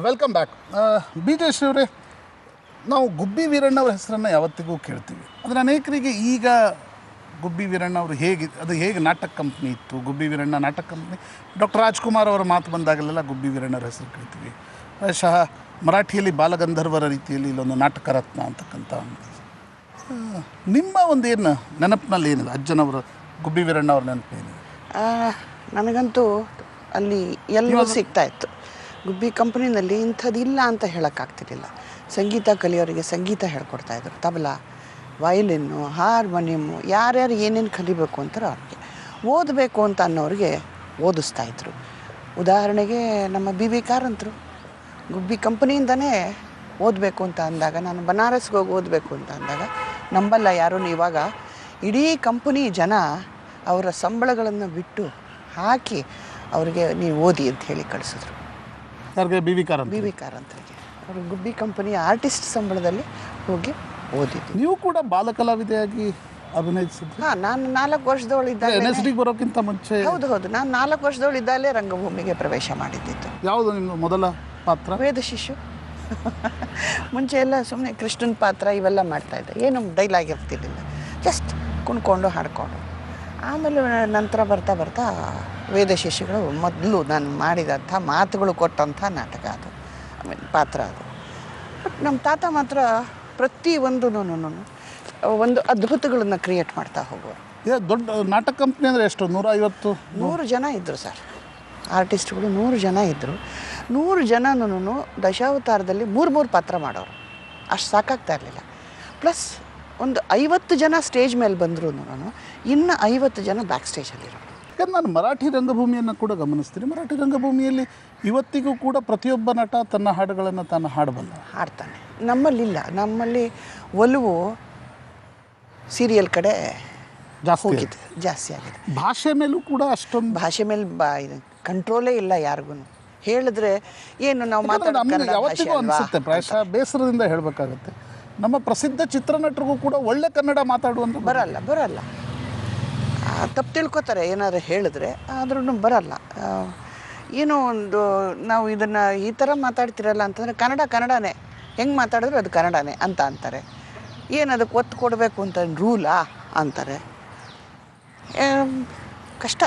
Welcome back. B Jayashree ಅವರೇ, ನಾವು ಗುಬ್ಬಿ ವೀರಣ್ಣವ್ರ ಹೆಸರನ್ನು ಯಾವತ್ತಿಗೂ ಕೇಳ್ತೀವಿ. ಆದರೆ ಅನೇಕರಿಗೆ ಈಗ ಗುಬ್ಬಿ ವೀರಣ್ಣವರು ಹೇಗೆ ನಾಟಕ ಕಂಪ್ನಿ ಇತ್ತು, ಗುಬ್ಬಿ ವೀರಣ್ಣ ನಾಟಕ ಕಂಪ್ನಿ, ಡಾಕ್ಟರ್ ರಾಜ್ಕುಮಾರ್ ಅವರ ಮಾತು ಬಂದಾಗಲೆಲ್ಲ ಗುಬ್ಬಿ ವೀರಣ್ಣವ್ರ ಹೆಸರು ಕೇಳ್ತೀವಿ. ಪ್ರಾಯಶಃ ಮರಾಠಿಯಲ್ಲಿ ಬಾಲಗಂಧರ್ವರ ರೀತಿಯಲ್ಲಿ ಇಲ್ಲೊಂದು ನಾಟಕ ರತ್ನ ಅಂತಕ್ಕಂಥ ನಿಮ್ಮ ಒಂದು ಏನು ನೆನಪಿನಲ್ಲಿ ಏನಿದೆ, ಅಜ್ಜನವರು ಗುಬ್ಬಿ ವೀರಣ್ಣವ್ರ ನೆನಪು ಏನಿದೆ? ನನಗಂತೂ ಅಲ್ಲಿ ಎಲ್ಲವೂ ಸಿಗ್ತಾಯಿತ್ತು. ಗುಬ್ಬಿ ಕಂಪ್ನಿನಲ್ಲಿ ಇಂಥದ್ದಿಲ್ಲ ಅಂತ ಹೇಳೋಕ್ಕಾಗ್ತಿರ್ಲಿಲ್ಲ. ಸಂಗೀತ ಕಲಿಯೋರಿಗೆ ಸಂಗೀತ ಹೇಳ್ಕೊಡ್ತಾಯಿದ್ರು, ತಬಲಾ, ವಯಲಿನ್ನು, ಹಾರ್ಮೋನಿಯಮ್ಮು, ಯಾರ್ಯಾರು ಏನೇನು ಕಲಿಬೇಕು ಅಂತಾರೋ ಅವ್ರಿಗೆ, ಓದಬೇಕು ಅಂತ ಅನ್ನೋರಿಗೆ ಓದಿಸ್ತಾಯಿದ್ರು. ಉದಾಹರಣೆಗೆ ನಮ್ಮ ಬಿ ವಿ ಕಾರಂತರು ಗುಬ್ಬಿ ಕಂಪ್ನಿಯಿಂದನೇ ಓದಬೇಕು ಅಂತ ಅಂದಾಗ, ನಾನು ಬನಾರಸ್ಗೆ ಹೋಗಿ ಓದಬೇಕು ಅಂತ ಅಂದಾಗ ನಂಬಲ್ಲ ಯಾರೂ, ಇವಾಗ ಇಡೀ ಕಂಪನಿ ಜನ ಅವರ ಸಂಬಳಗಳನ್ನು ಬಿಟ್ಟು ಹಾಕಿ ಅವರಿಗೆ ನೀವು ಓದಿ ಅಂತ ಹೇಳಿ ಕಳಿಸಿದ್ರು. ಯಾರಿಗೆ? ಬಿ ವಿ ಕಾರಂತರಿಗೆ. ಅವರು ಗುಬ್ಬಿ ಕಂಪನಿಯ ಆರ್ಟಿಸ್ಟ್ ಸಂಬಳದಲ್ಲಿ ಹೋಗಿ ಓದಿದ್ದು. ನೀವು ಕೂಡ ಬಾಲಕಲಾವಿದೆಯಾಗಿ ಅಭಿನಯಿಸಿದ್ದು? ಹಾಂ, ನಾನು 4 ವರ್ಷದವಳಿದ್ದಾಗ NSD ಬರೋಕ್ಕಿಂತ ಮುಂಚೆ? ಹೌದು, ನಾನು 4 ವರ್ಷದವಳಿದ್ದಾಗಲೇ ರಂಗಭೂಮಿಗೆ ಪ್ರವೇಶ ಮಾಡಿದ್ದಿತ್ತು. ಯಾವುದು ನಿಮ್ಮ ಮೊದಲ ಪಾತ್ರ? ವೇದ ಶಿಶು. ಮುಂಚೆ ಎಲ್ಲ ಸುಮ್ಮನೆ ಕೃಷ್ಣನ ಪಾತ್ರ ಇವೆಲ್ಲ ಮಾಡ್ತಾಯಿದ್ದೆ, ಏನು ಡೈಲಾಗ್ ಇರ್ತಿರ್ಲಿಲ್ಲ, ಜಸ್ಟ್ ಕುಣ್ಕೊಂಡು ಹಾಡ್ಕೊಂಡು. ಆಮೇಲೆ ನಂತರ ಬರ್ತಾ ಬರ್ತಾ ವೇದ ಶಿಶುಗಳು ಮೊದಲು ನಾನು ಮಾಡಿದಂಥ ಮಾತುಗಳು ಕೊಟ್ಟಂಥ ನಾಟಕ ಅದು, ಆಮೇಲೆ ಪಾತ್ರ ಅದು. ಬಟ್ ನಮ್ಮ ತಾತ ಮಾತ್ರ ಪ್ರತಿಯೊಂದೂ ಒಂದು ಅದ್ಭುತಗಳನ್ನು ಕ್ರಿಯೇಟ್ ಮಾಡ್ತಾ ಹೋಗೋರು. ದೊಡ್ಡ ನಾಟಕ ಕಂಪ್ನಿ ಅಂದರೆ ಎಷ್ಟು? 150 ಜನ ಇದ್ದರು ಸರ್, ಆರ್ಟಿಸ್ಟ್ಗಳು 100 ಜನ ಇದ್ದರು. 100 ಜನನೂ ದಶಾವತಾರದಲ್ಲಿ 3 ಪಾತ್ರ ಮಾಡೋರು, ಅಷ್ಟು ಸಾಕಾಗ್ತಾ ಇರಲಿಲ್ಲ. ಪ್ಲಸ್ ಒಂದು 50 ಜನ ಸ್ಟೇಜ್ ಮೇಲೆ ಬಂದರೂ ಇನ್ನು 50 ಜನ ಬ್ಯಾಕ್ ಸ್ಟೇಜಲ್ಲಿರೋರು. ಯಾಕಂದ್ರೆ ನಾನು ಮರಾಠಿ ರಂಗಭೂಮಿಯನ್ನು ಕೂಡ ಗಮನಿಸ್ತೀನಿ. ಮರಾಠಿ ರಂಗಭೂಮಿಯಲ್ಲಿ ಇವತ್ತಿಗೂ ಕೂಡ ಪ್ರತಿಯೊಬ್ಬ ನಟ ತನ್ನ ಹಾಡುಗಳನ್ನು ತಾನು ಹಾಡ್ತಾನೆ. ನಮ್ಮಲ್ಲಿಲ್ಲ, ನಮ್ಮಲ್ಲಿ ಒಲವು ಸೀರಿಯಲ್ ಕಡೆ ಜಾಸ್ತಿ ಆಗಿದೆ. ಭಾಷೆ ಮೇಲೂ ಕೂಡ ಅಷ್ಟೊಂದು, ಭಾಷೆ ಮೇಲೆ ಕಂಟ್ರೋಲೇ ಇಲ್ಲ ಯಾರಿಗೂ. ಹೇಳಿದ್ರೆ ಏನು ನಾವು ಮಾತಾಡೋದು ಯಾವತ್ತಿಗೂ ಅನಿಸುತ್ತೆ, ಪ್ರಾಯಶಃ ಬೇಸರದಿಂದ ಹೇಳಬೇಕಾಗತ್ತೆ, ನಮ್ಮ ಪ್ರಸಿದ್ಧ ಚಿತ್ರನಟರಿಗೂ ಕೂಡ ಒಳ್ಳೆ ಕನ್ನಡ ಮಾತಾಡುವಂಥ ಬರಲ್ಲ. ತಪ್ಪು ತಿಳ್ಕೊತಾರೆ ಏನಾದ್ರು ಹೇಳಿದ್ರೆ, ಆದ್ರೂ ಬರಲ್ಲ. ಏನೋ ಒಂದು ನಾವು ಇದನ್ನು ಈ ಥರ ಮಾತಾಡ್ತಿರಲ್ಲ ಅಂತಂದರೆ ಕನ್ನಡನೇ, ಹೆಂಗೆ ಮಾತಾಡಿದ್ರೆ ಅದು ಕನ್ನಡನೇ ಅಂತ ಅಂತಾರೆ. ಏನು ಅದಕ್ಕೆ ಒತ್ತು ಕೊಡಬೇಕು ಅಂತ ರೂಲಾ ಅಂತಾರೆ. ಕಷ್ಟ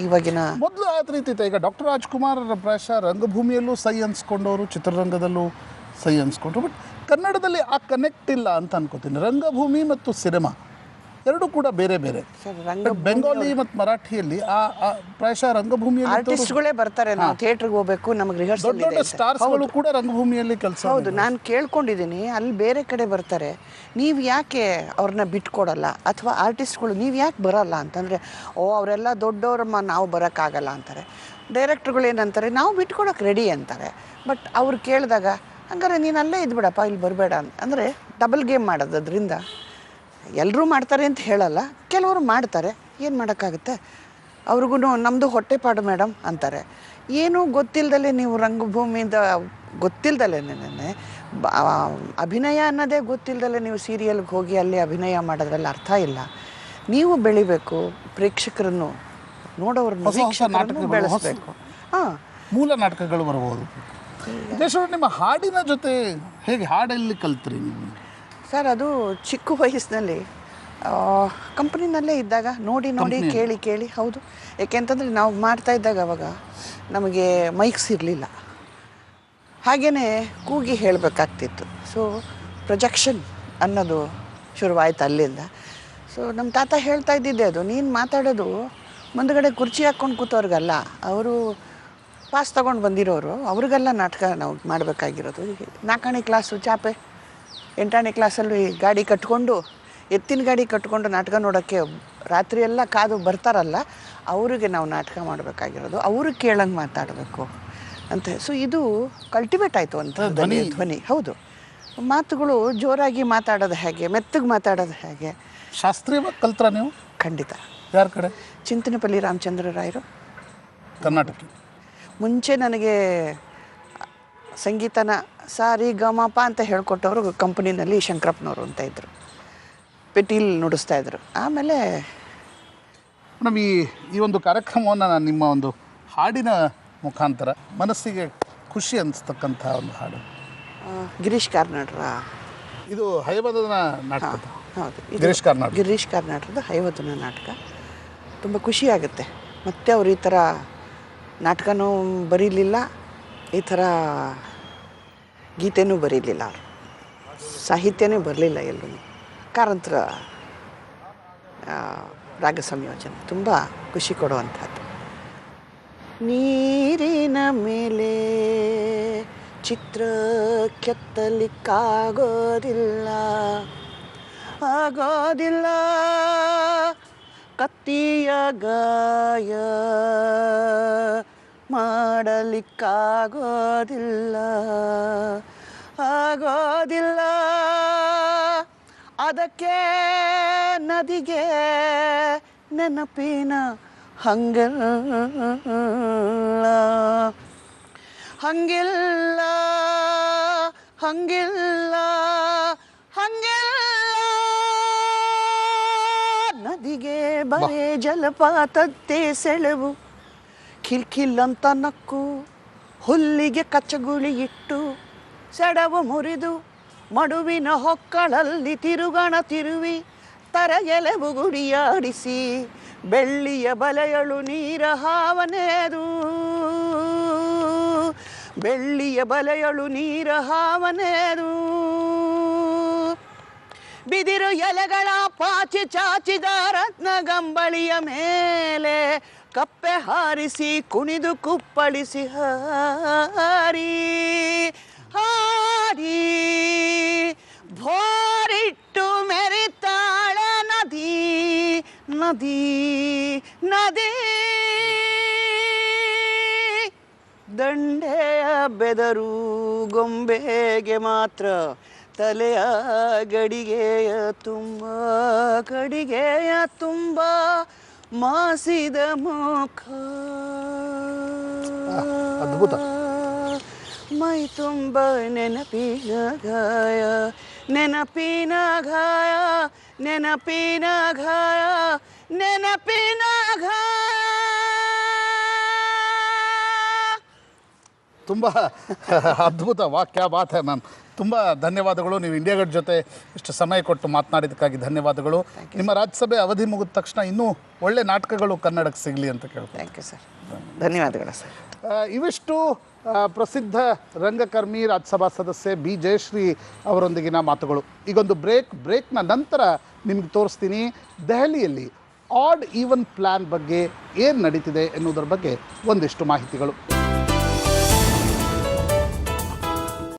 ಇವಾಗಿನ. ಮೊದಲು ಆ ರೀತಿ ಇತ್ತು. ಈಗ ಡಾಕ್ಟರ್ ರಾಜ್ಕುಮಾರ್ ಪ್ರಾಯಶಃ ರಂಗಭೂಮಿಯಲ್ಲೂ ಸೈ ಅನ್ಸ್ಕೊಂಡವರು, ಚಿತ್ರರಂಗದಲ್ಲೂ ಸೈ ಅನ್ಸ್ಕೊಂಡ್ರು. ಬಟ್ ಕನ್ನಡದಲ್ಲಿ ಆ ಕನೆಕ್ಟ್ ಇಲ್ಲ ಅಂತ ಅನ್ಕೋತೀನಿ. ರಂಗಭೂಮಿ ಮತ್ತು ಸಿನಿಮಾ ಎರಡೂ ಕೂಡ ಬೇರೆ ಬೇರೆ. ಬೆಂಗಾಲಿ ಮತ್ತು ಮರಾಠಿಯಲ್ಲಿ ಆ ಪ್ರಾಯಶಃ ರಂಗಭೂಮಿಯಲ್ಲಿ ಆರ್ಟಿಸ್ಟ್ಗಳೇ ಬರ್ತಾರೆ, ನಾವು ಥಿಯೇಟ್ರಿಗೆ ಹೋಗ್ಬೇಕು, ನಮಗೆ ರಿಹರ್ಸಲ್ ಇದೆ. ದೊಡ್ಡ ಸ್ಟಾರ್ಸ್ಗಳು ಕೂಡ ರಂಗಭೂಮಿಯಲ್ಲಿ ಕೆಲಸ. ಹೌದು, ನಾನು ಕೇಳ್ಕೊಂಡಿದ್ದೀನಿ, ಅಲ್ಲಿ ಬೇರೆ ಕಡೆ ಬರ್ತಾರೆ, ನೀವು ಯಾಕೆ ಅವ್ರನ್ನ ಬಿಟ್ಕೊಡಲ್ಲ, ಅಥವಾ ಆರ್ಟಿಸ್ಟ್ಗಳು ನೀವು ಯಾಕೆ ಬರಲ್ಲ ಅಂತಂದರೆ, ಅವರೆಲ್ಲ ದೊಡ್ಡವ್ರಮ್ಮ, ನಾವು ಬರೋಕ್ಕಾಗಲ್ಲ ಅಂತಾರೆ. ಡೈರೆಕ್ಟ್ರುಗಳು ಏನಂತಾರೆ, ನಾವು ಬಿಟ್ಕೊಡೋಕೆ ರೆಡಿ ಅಂತಾರೆ. ಬಟ್ ಅವ್ರು ಕೇಳಿದಾಗ, ಹಂಗಾರೆ ನೀನು ಅಲ್ಲೇ ಇದ್ಬಿಡಪ್ಪ, ಇಲ್ಲಿ ಬರಬೇಡ ಅಂದರೆ ಡಬಲ್ ಗೇಮ್ ಮಾಡೋದು. ಅದರಿಂದ ಎಲ್ಲರೂ ಮಾಡ್ತಾರೆ ಅಂತ ಹೇಳಲ್ಲ, ಕೆಲವರು ಮಾಡ್ತಾರೆ, ಏನು ಮಾಡೋಕ್ಕಾಗುತ್ತೆ. ಅವ್ರಿಗೂ ನಮ್ಮದು ಹೊಟ್ಟೆಪಾಡು ಮೇಡಮ್ ಅಂತಾರೆ. ಏನೂ ಗೊತ್ತಿಲ್ಲದಲೇ ನೀವು ರಂಗಭೂಮಿಯಿಂದ ಗೊತ್ತಿಲ್ಲದಲೇ ಅಭಿನಯ ಅನ್ನೋದೇ ಗೊತ್ತಿಲ್ಲದಲೇ ನೀವು ಸೀರಿಯಲ್ಗೆ ಹೋಗಿ ಅಲ್ಲಿ ಅಭಿನಯ ಮಾಡೋದ್ರಲ್ಲಿ ಅರ್ಥ ಇಲ್ಲ. ನೀವು ಬೆಳಿಬೇಕು, ಪ್ರೇಕ್ಷಕರನ್ನು ನೋಡೋರನ್ನು ಬೆಳೆಸಬೇಕು. ಮೂಲ ನಾಟಕಗಳು ಬರಬಹುದು. ನಿಮ್ಮ ಹಾಡಿನ ಜೊತೆ ಹೇಗೆ, ಹಾಡೆಲ್ಲಿ ಕಲ್ತ್ರಿ ನೀವು? ಸರ್, ಅದು ಚಿಕ್ಕ ವಯಸ್ಸಿನಲ್ಲಿ ಕಂಪ್ನಿನಲ್ಲೇ ಇದ್ದಾಗ ನೋಡಿ ಕೇಳಿ. ಹೌದು, ಏಕೆಂತಂದರೆ ನಾವು ಮಾಡ್ತಾ ಇದ್ದಾಗ ಅವಾಗ ನಮಗೆ ಮೈಕ್ಸ್ ಇರಲಿಲ್ಲ, ಹಾಗೆಯೇ ಕೂಗಿ ಹೇಳಬೇಕಾಗ್ತಿತ್ತು. ಸೊ ಪ್ರೊಜೆಕ್ಷನ್ ಅನ್ನೋದು ಶುರುವಾಯಿತು ಅಲ್ಲಿಂದ. ಸೊ ನಮ್ಮ ತಾತ ಹೇಳ್ತಾ ಇದ್ದಿದ್ದೆ, ಅದು ನೀನು ಮಾತಾಡೋದು ಮುಂದುಗಡೆ ಕುರ್ಚಿ ಹಾಕ್ಕೊಂಡು ಕೂತವ್ರಿಗಲ್ಲ, ಅವರು ಪಾಸ್ ತೊಗೊಂಡು ಬಂದಿರೋರು, ಅವ್ರಿಗೆಲ್ಲ ನಾಟಕ ನಾವು ಮಾಡಬೇಕಾಗಿರೋದು. 4ನೇ ಕ್ಲಾಸು ಚಾಪೆ, 8ನೇ ಕ್ಲಾಸಲ್ಲಿ ಗಾಡಿ ಕಟ್ಕೊಂಡು, ಎತ್ತಿನ ಗಾಡಿ ಕಟ್ಕೊಂಡು ನಾಟಕ ನೋಡೋಕ್ಕೆ ರಾತ್ರಿಯೆಲ್ಲ ಕಾದು ಬರ್ತಾರಲ್ಲ, ಅವರಿಗೆ ನಾವು ನಾಟಕ ಮಾಡಬೇಕಾಗಿರೋದು, ಅವ್ರಿಗೆ ಕೇಳಂಗೆ ಮಾತಾಡಬೇಕು ಅಂತ. ಸೊ ಇದು ಕಲ್ಟಿವೇಟ್ ಆಯಿತು ಅಂತ ಧ್ವನಿ. ಹೌದು, ಮಾತುಗಳು ಜೋರಾಗಿ ಮಾತಾಡೋದು ಹೇಗೆ, ಮೆತ್ತಗೆ ಮಾತಾಡೋದು ಹೇಗೆ. ಶಾಸ್ತ್ರೀಯವಾಗಿ ಕಲ್ತ್ರ ನೀವು? ಖಂಡಿತ. ಯಾರ ಕಡೆ? ಚಿಂತನಪಲ್ಲಿ ರಾಮಚಂದ್ರ ರಾಯರು, ಕರ್ನಾಟಕ. ಮುಂಚೆ ನನಗೆ ಸಂಗೀತನ ಸಾರಿ ಗಮಪ ಅಂತ ಹೇಳ್ಕೊಟ್ಟವರು ಕಂಪ್ನಿನಲ್ಲಿ ಶಂಕರಪ್ಪನವರು ಅಂತ ಇದ್ದರು, ಪೆಟೀಲ್ ನುಡಿಸ್ತಾಯಿದ್ರು. ಆಮೇಲೆ ಮೇಡಮ್, ಈ ಒಂದು ಕಾರ್ಯಕ್ರಮವನ್ನು ನಾನು ನಿಮ್ಮ ಒಂದು ಹಾಡಿನ ಮುಖಾಂತರ ಮನಸ್ಸಿಗೆ ಖುಷಿ ಅನಿಸ್ತಕ್ಕಂಥ ಒಂದು ಹಾಡು? ಗಿರೀಶ್ ಕಾರ್ನಾಡ್ರ ಇದು ಹಯವದನ ನಾಟಕ. ಹೌದು, ಗಿರೀಶ್ ಕಾರ್ನಾಡ್. ಗಿರೀಶ್ ಕಾರ್ನಾಡ್ರದ ಹಯವದನ ನಾಟಕ. ತುಂಬ ಖುಷಿಯಾಗುತ್ತೆ. ಮತ್ತೆ ಅವರು ಈ ಥರ ನಾಟಕನೂ ಬರೀಲಿಲ್ಲ, ಈ ಥರ ಗೀತೆನೂ ಬರೀಲಿಲ್ಲ, ಅವರು ಸಾಹಿತ್ಯನೂ ಬರಲಿಲ್ಲ ಎಲ್ಲೂ. ಕಾರಂತರ ರಾಗ ಸಂಯೋಜನೆ ತುಂಬ ಖುಷಿ ಕೊಡುವಂಥದ್ದು. ನೀರಿನ ಮೇಲೆ ಚಿತ್ರ ಕೆತ್ತಲಿಕ್ಕಾಗೋದಿಲ್ಲ, ಆಗೋದಿಲ್ಲ, ಕತ್ತಿಯ ಗಾಯ ಮಾಡಲಿಕ್ಕಾಗೋದಿಲ್ಲ, ಆಗೋದಿಲ್ಲ, ಅದಕ್ಕೆ ನದಿಗೆ ನೆನಪಿನ ಹಂಗಿಲ್ಲ, ಹಂಗಿಲ್ಲ, ಹಂಗಿಲ್ಲ, ಹಂಗಿಲ್ಲ, ನದಿಗೆ ಬರೇ ಜಲಪಾತದ್ದೇ ಸೆಳೆವು, ಕಿಲ್ಕಿಲ್ಲಂತ ನಕ್ಕು ಹುಲ್ಲಿಗೆ ಕಚ್ಚಗುಳಿ ಇಟ್ಟು ಸೆಡವು ಮುರಿದು ಮಡುವಿನ ಹೊಕ್ಕಳಲ್ಲಿ ತಿರುಗಣ ತಿರುವಿ ತರ ಎಲೆವು ಗುಡಿಯಾಡಿಸಿ ಬೆಳ್ಳಿಯ ಬಲೆಯಳು ನೀರ ಹಾವನೇದು, ಬೆಳ್ಳಿಯ ಬಲೆಯಳು ನೀರ ಹಾವನೇದು, ಬಿದಿರು ಎಲೆಗಳ ಪಾಚಿ ಚಾಚಿದ ರತ್ನಗಂಬಳಿಯ ಮೇಲೆ ಕಪ್ಪೆ ಹಾರಿಸಿ ಕುಣಿದು ಕುಪ್ಪಳಿಸಿ ಹಾರಿ ಹಾರಿ ಭೋರಿಟ್ಟು ಮೆರಿತಾಳ ನದಿ ನದಿ ನದಿ, ದಂಡೆಯ ಬೆದರು ಗೊಂಬೆಗೆ ಮಾತ್ರ ತಲೆಯ ಗಡಿಗೆಯ ತುಂಬ, ಗಡಿಗೆಯ ತುಂಬ ಮಾಸಿದ ಮುಖ, ಅದ್ಭುತ. ಮೈ ತುಂಬ ನೆನಪಿನ ಗಾಯ, ನೆನಪಿನ ಗಾಯ, ನೆನಪಿನ ಗಾಯ, ನೆನಪಿನ ಗಾಯ. ತುಂಬ ಅದ್ಭುತ ವಾಕ್ಯ ಬಾತ್ ಮ್ಯಾಮ್. ತುಂಬ ಧನ್ಯವಾದಗಳು. ನೀವು ಇಂಡಿಯಾ ಗೇಟ್ ಜೊತೆ ಇಷ್ಟು ಸಮಯ ಕೊಟ್ಟು ಮಾತನಾಡಿದ್ದಕ್ಕಾಗಿ ಧನ್ಯವಾದಗಳು. ನಿಮ್ಮ ರಾಜ್ಯಸಭೆ ಅವಧಿ ಮುಗಿದ ತಕ್ಷಣ ಇನ್ನೂ ಒಳ್ಳೆ ನಾಟಕಗಳು ಕನ್ನಡಕ್ಕೆ ಸಿಗಲಿ ಅಂತ ಕೇಳ್ತೀನಿ. ಥ್ಯಾಂಕ್ ಯು ಸರ್, ಧನ್ಯವಾದಗಳು ಸರ್. ಇವಿಷ್ಟು ಪ್ರಸಿದ್ಧ ರಂಗಕರ್ಮಿ ರಾಜ್ಯಸಭಾ ಸದಸ್ಯೆ ಬಿ ಜಯಶ್ರೀ ಅವರೊಂದಿಗಿನ ಮಾತುಗಳು. ಈಗೊಂದು ಬ್ರೇಕ್ನ ನಂತರ ನಿಮಗೆ ತೋರಿಸ್ತೀನಿ ದೆಹಲಿಯಲ್ಲಿ ಆಡ್ ಈವನ್ ಪ್ಲ್ಯಾನ್ ಬಗ್ಗೆ ಏನು ನಡೀತಿದೆ ಎನ್ನುವುದರ ಬಗ್ಗೆ ಒಂದಿಷ್ಟು ಮಾಹಿತಿಗಳು.